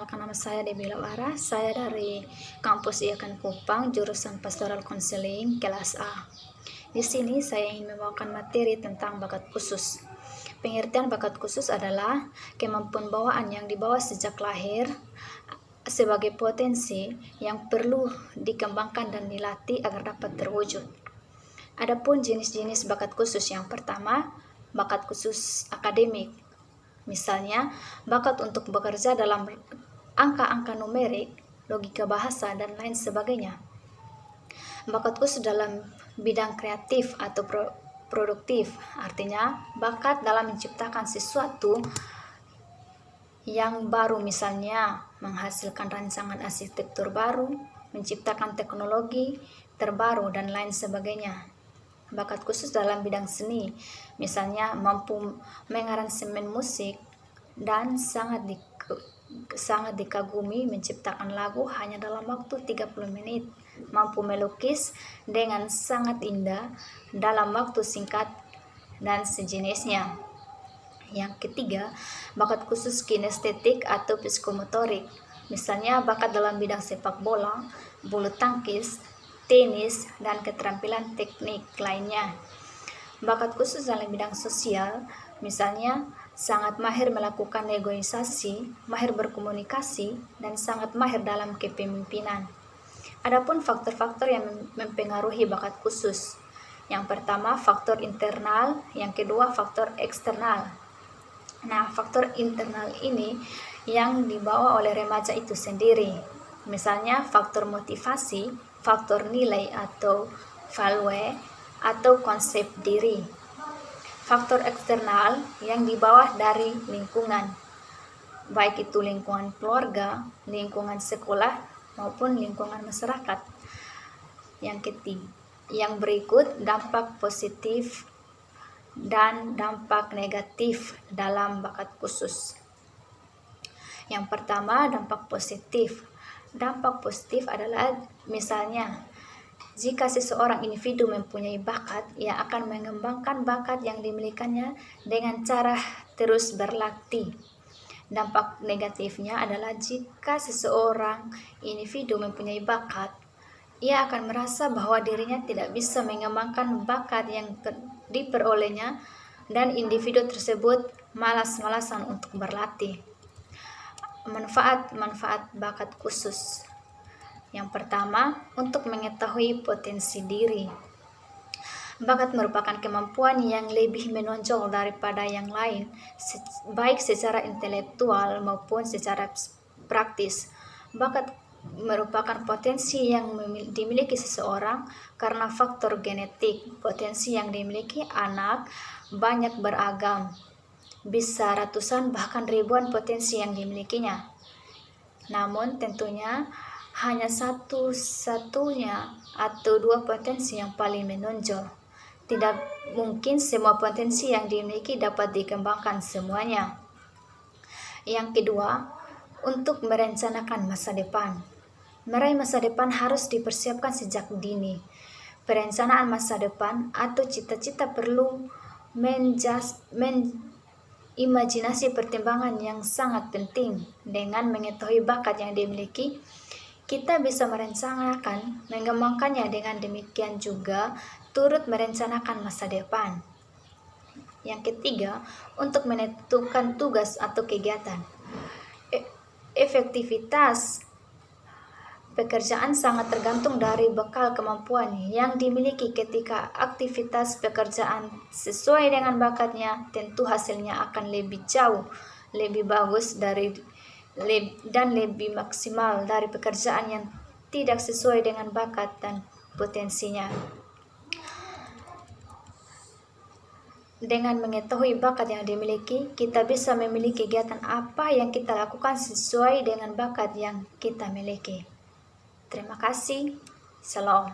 Perkenalkan, nama saya Debbie Lawara. Saya dari kampus IAKAN Kupang, jurusan Pastoral Counseling kelas A. Di sini saya ingin membawakan materi tentang bakat khusus. Pengertian bakat khusus adalah kemampuan bawaan yang dibawa sejak lahir sebagai potensi yang perlu dikembangkan dan dilatih agar dapat terwujud. Adapun jenis-jenis bakat khusus, yang pertama, bakat khusus akademik. Misalnya, bakat untuk bekerja dalam angka-angka numerik, logika bahasa, dan lain sebagainya. Bakat khusus dalam bidang kreatif atau produktif, artinya bakat dalam menciptakan sesuatu yang baru, misalnya menghasilkan rancangan arsitektur baru, menciptakan teknologi terbaru, dan lain sebagainya. Bakat khusus dalam bidang seni, misalnya mampu mengaransemen musik dan sangat dikagumi menciptakan lagu hanya dalam waktu 30 menit, mampu melukis dengan sangat indah dalam waktu singkat, dan sejenisnya. Yang ketiga, bakat khusus kinestetik atau psikomotorik, misalnya bakat dalam bidang sepak bola, bulu tangkis, tenis, dan keterampilan teknik lainnya. Bakat khusus dalam bidang sosial, misalnya sangat mahir melakukan negosiasi, mahir berkomunikasi, dan sangat mahir dalam kepemimpinan. Adapun faktor-faktor yang mempengaruhi bakat khusus. Yang pertama, faktor internal, yang kedua, faktor eksternal. Nah, faktor internal ini yang dibawa oleh remaja itu sendiri. Misalnya faktor motivasi, faktor nilai atau value, atau konsep diri. Faktor eksternal yang dibawa dari lingkungan, baik itu lingkungan keluarga, lingkungan sekolah, maupun lingkungan masyarakat. Yang berikut dampak positif dan dampak negatif dalam bakat khusus. Yang pertama, dampak positif. Dampak positif adalah misalnya, jika seseorang individu mempunyai bakat, ia akan mengembangkan bakat yang dimilikinya dengan cara terus berlatih. Dampak negatifnya adalah jika seseorang individu mempunyai bakat, ia akan merasa bahwa dirinya tidak bisa mengembangkan bakat yang diperolehnya, dan individu tersebut malas-malasan untuk berlatih. Manfaat bakat khusus. Yang pertama, untuk mengetahui potensi diri. Bakat merupakan kemampuan yang lebih menonjol daripada yang lain, baik secara intelektual maupun secara praktis. Bakat merupakan potensi yang dimiliki seseorang karena faktor genetik. Potensi yang dimiliki anak banyak beragam, bisa ratusan bahkan ribuan potensi yang dimilikinya. Namun tentunya hanya satu-satunya atau dua potensi yang paling menonjol. Tidak mungkin semua potensi yang dimiliki dapat dikembangkan semuanya. Yang kedua, untuk merencanakan masa depan. Meraih masa depan harus dipersiapkan sejak dini. Perencanaan masa depan atau cita-cita perlu imajinasi pertimbangan yang sangat penting. Dengan mengetahui bakat yang dimiliki, kita bisa merencanakan mengembangkannya. Dengan demikian juga turut merencanakan masa depan. Yang ketiga, untuk menentukan tugas atau kegiatan. Efektivitas pekerjaan sangat tergantung dari bekal kemampuan yang dimiliki. Ketika aktivitas pekerjaan sesuai dengan bakatnya, tentu hasilnya akan lebih jauh, lebih bagus dan lebih maksimal dari pekerjaan yang tidak sesuai dengan bakat dan potensinya. Dengan mengetahui bakat yang dimiliki, kita bisa memilih kegiatan apa yang kita lakukan sesuai dengan bakat yang kita miliki. Terima kasih. Salam.